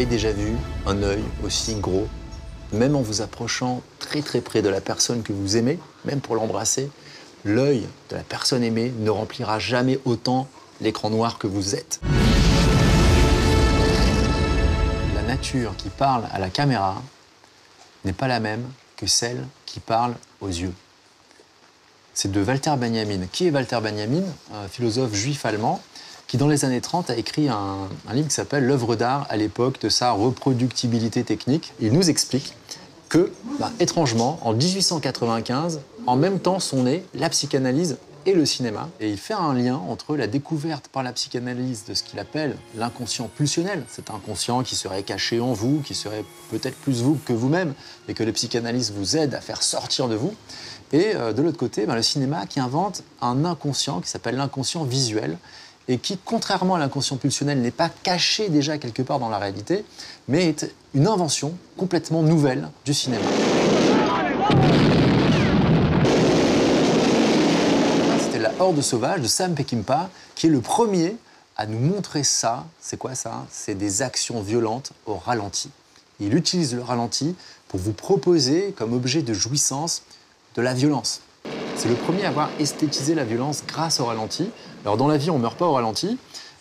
avez déjà vu un œil aussi gros? Même en vous approchant très très près de la personne que vous aimez, même pour l'embrasser, l'œil de la personne aimée ne remplira jamais autant l'écran noir que vous êtes. La nature qui parle à la caméra n'est pas la même que celle qui parle aux yeux. C'est de Walter Benjamin. Qui est Walter Benjamin? Un philosophe juif allemand qui, dans les années 30, a écrit un livre qui s'appelle L'œuvre d'art à l'époque de sa reproductibilité technique. Il nous explique que, étrangement, en 1895, en même temps sont nés la psychanalyse et le cinéma. Et il fait un lien entre la découverte par la psychanalyse de ce qu'il appelle l'inconscient pulsionnel, cet inconscient qui serait caché en vous, qui serait peut-être plus vous que vous-même, et que les psychanalystes vous aident à faire sortir de vous. Et de l'autre côté, le cinéma qui invente un inconscient qui s'appelle l'inconscient visuel, et qui, contrairement à l'inconscient pulsionnel, n'est pas caché déjà quelque part dans la réalité, mais est une invention complètement nouvelle du cinéma. C'était La Horde sauvage de Sam Peckinpah, qui est le premier à nous montrer ça. C'est quoi ça? C'est des actions violentes au ralenti. Il utilise le ralenti pour vous proposer comme objet de jouissance de la violence. C'est le premier à avoir esthétisé la violence grâce au ralenti. Alors dans la vie, on ne meurt pas au ralenti,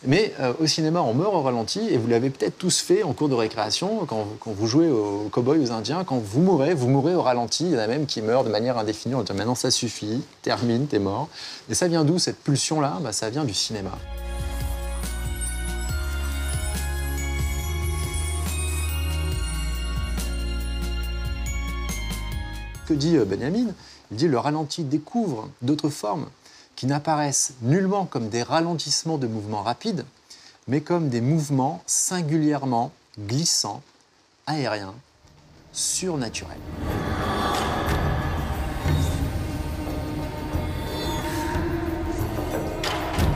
mais au cinéma, on meurt au ralenti, et vous l'avez peut-être tous fait en cours de récréation, quand vous jouez aux cow-boys, aux Indiens, quand vous mourrez au ralenti. Il y en a même qui meurent de manière indéfinie, on dit maintenant ça suffit, termine, t'es mort. Et ça vient d'où cette pulsion-là? Ça vient du cinéma. Que dit Benjamin? Il dit le ralenti découvre d'autres formes qui n'apparaissent nullement comme des ralentissements de mouvements rapides, mais comme des mouvements singulièrement glissants, aériens, surnaturels.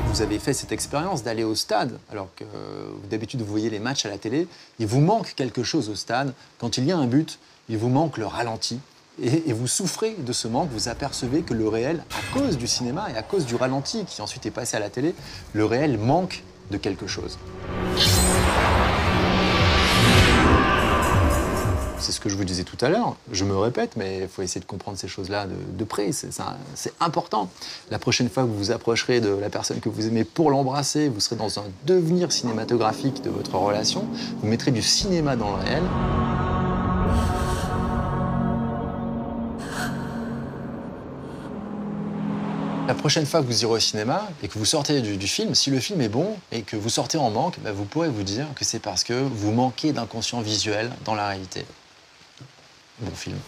Vous avez fait cette expérience d'aller au stade, alors que d'habitude vous voyez les matchs à la télé, il vous manque quelque chose au stade. Quand il y a un but, il vous manque le ralenti. Et vous souffrez de ce manque, vous apercevez que le réel, à cause du cinéma et à cause du ralenti qui ensuite est passé à la télé, le réel manque de quelque chose. C'est ce que je vous disais tout à l'heure, je me répète, mais il faut essayer de comprendre ces choses-là de près, c'est important. La prochaine fois que vous vous approcherez de la personne que vous aimez pour l'embrasser, vous serez dans un devenir cinématographique de votre relation, vous mettrez du cinéma dans le réel. La prochaine fois que vous irez au cinéma et que vous sortez du film, si le film est bon et que vous sortez en manque, vous pourrez vous dire que c'est parce que vous manquez d'inconscient visuel dans la réalité. Bon film.